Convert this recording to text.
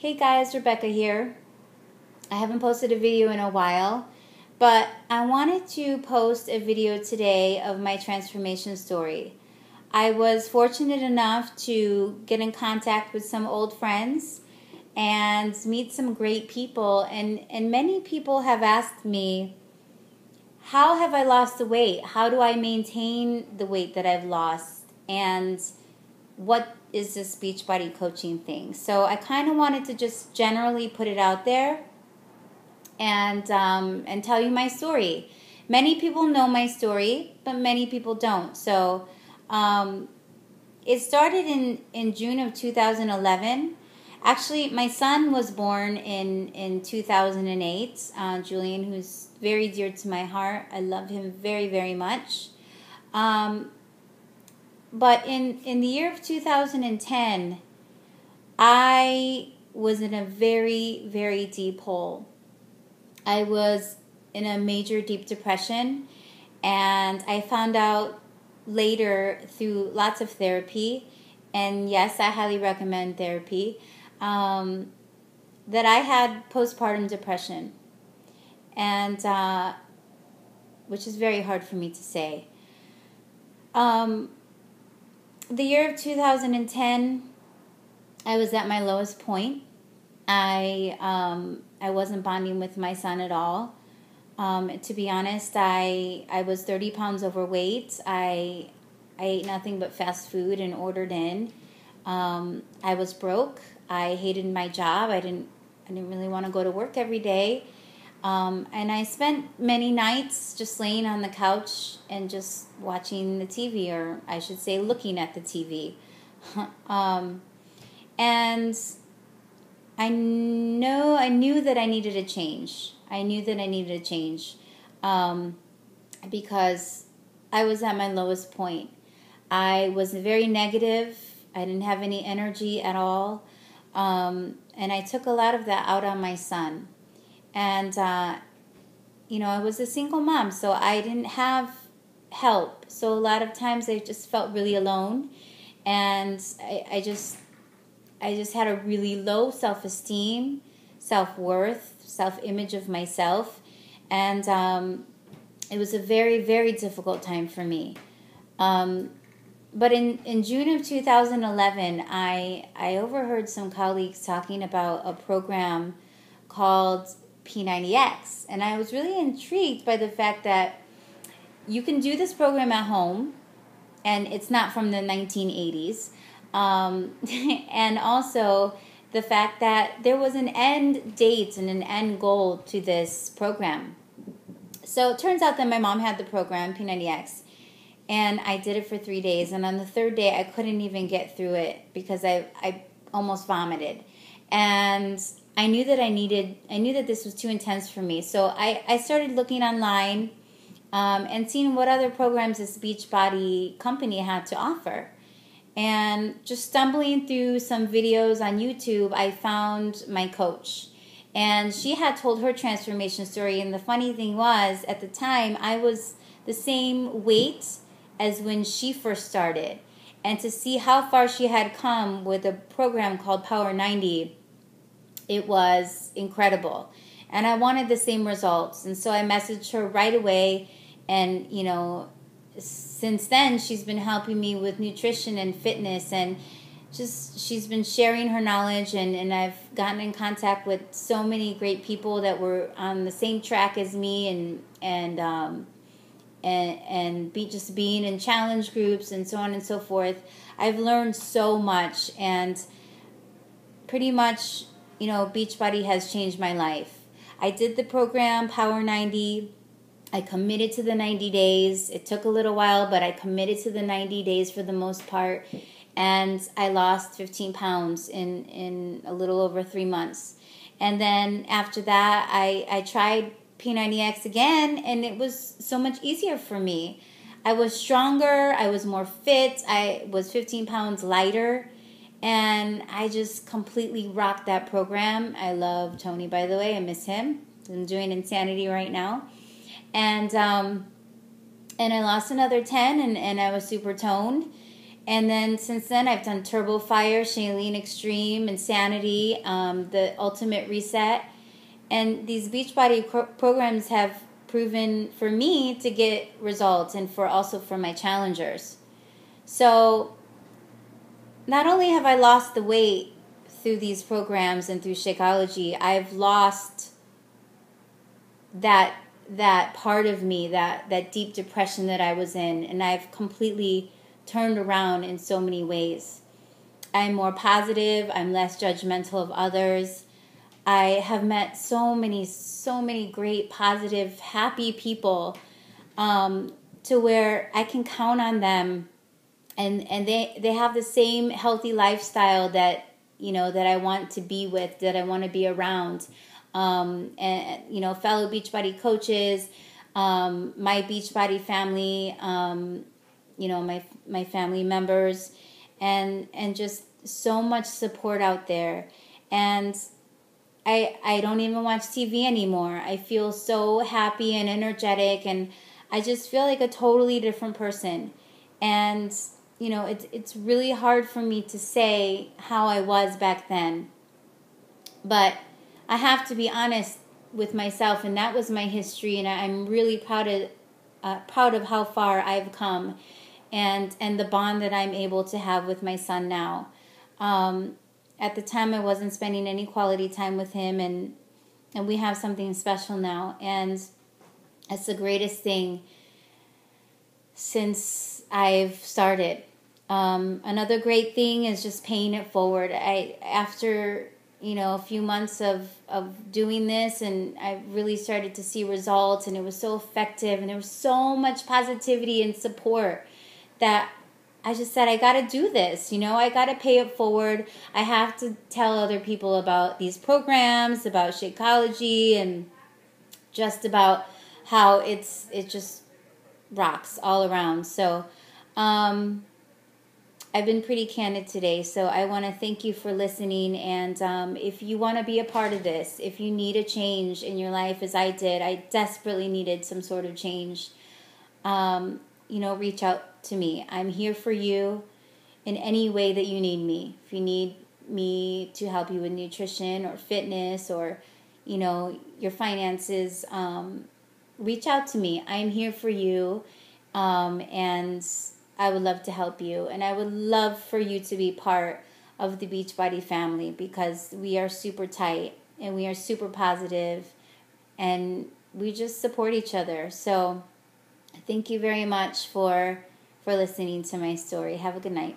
Hey guys, Rebecca here. I haven't posted a video in a while, but I wanted to post a video today of my transformation story. I was fortunate enough to get in contact with some old friends and meet some great people, and many people have asked me, how have I lost the weight? How do I maintain the weight that I've lost? And what is this Beachbody coaching thing? So I kind of wanted to just generally put it out there and tell you my story. Many people know my story, but many people don't. So it started in June of 2011. Actually, my son was born in 2008, Julian, who's very dear to my heart. I love him very, very much. But in the year of 2010, I was in a very, very deep hole. I was in a major deep depression, and I found out later through lots of therapy, and yes, I highly recommend therapy, that I had postpartum depression, and which is very hard for me to say. The year of 2010, I was at my lowest point. I wasn't bonding with my son at all. To be honest, I was 30 pounds overweight. I ate nothing but fast food and ordered in. I was broke. I hated my job. I didn't really want to go to work every day. And I spent many nights just laying on the couch and just watching the TV, or I should say looking at the TV. And I knew that I needed a change. I knew that I needed a change because I was at my lowest point. I was very negative. I didn't have any energy at all. And I took a lot of that out on my son. And, I was a single mom, so I didn't have help. So a lot of times I just felt really alone. And I just had a really low self-esteem, self-worth, self-image of myself. And it was a very, very difficult time for me. But in June of 2011, I overheard some colleagues talking about a program called P90X. And I was really intrigued by the fact that you can do this program at home, and it's not from the 1980s. And also the fact that there was an end date and an end goal to this program. So it turns out that my mom had the program, P90X, and I did it for 3 days. And on the third day, I couldn't even get through it because I almost vomited. And I knew that this was too intense for me. So I started looking online and seeing what other programs this Beachbody company had to offer. And just stumbling through some videos on YouTube, I found my coach. And she had told her transformation story. And the funny thing was, at the time, I was the same weight as when she first started. And to see how far she had come with a program called Power 90, it was incredible. And I wanted the same results. And so I messaged her right away. And, since then, she's been helping me with nutrition and fitness. And she's been sharing her knowledge. And I've gotten in contact with so many great people that were on the same track as me and just being in challenge groups and so on and so forth. I've learned so much. And pretty much, Beachbody has changed my life. I did the program, Power 90. I committed to the 90 days. It took a little while, but I committed to the 90 days for the most part. And I lost 15 pounds in a little over 3 months. And then after that, I tried P90X again, and it was so much easier for me. I was stronger. I was more fit. I was 15 pounds lighter. And I just completely rocked that program. I love Tony, by the way. I miss him. I'm doing Insanity right now. And I lost another 10, and I was super toned. And then since then, I've done Turbo Fire, Shailene Extreme, Insanity, the Ultimate Reset. And these Beachbody programs have proven for me to get results, and also for my challengers. So not only have I lost the weight through these programs and through Shakeology, I've lost that part of me, that deep depression that I was in, and I've completely turned around in so many ways. I'm more positive. I'm less judgmental of others. I have met so many great, positive, happy people, to where I can count on them, and they have the same healthy lifestyle that I want to be with, that I want to be around. And fellow Beachbody coaches, my Beachbody family, my family members, and just so much support out there. And I don't even watch TV anymore. I feel so happy and energetic, and I just feel like a totally different person. And it's really hard for me to say how I was back then, but I have to be honest with myself, and that was my history, and I'm really proud of how far I've come, and the bond that I'm able to have with my son now. At the time, I wasn't spending any quality time with him, and we have something special now, and it's the greatest thing since I've started. Another great thing is just paying it forward. After a few months of doing this, and I really started to see results, and it was so effective, and there was so much positivity and support that I just said, I got to do this. I got to pay it forward. I have to tell other people about these programs, about Shakeology, and just about how it just rocks all around. So I've been pretty candid today, so I want to thank you for listening. And if you want to be a part of this, if you need a change in your life as I did, I desperately needed some sort of change, reach out to me. I'm here for you in any way that you need me. If you need me to help you with nutrition or fitness or, your finances, reach out to me. I'm here for you, and I would love to help you. And I would love for you to be part of the Beachbody family, because we are super tight and we are super positive, and we just support each other. So thank you very much for listening to my story. Have a good night.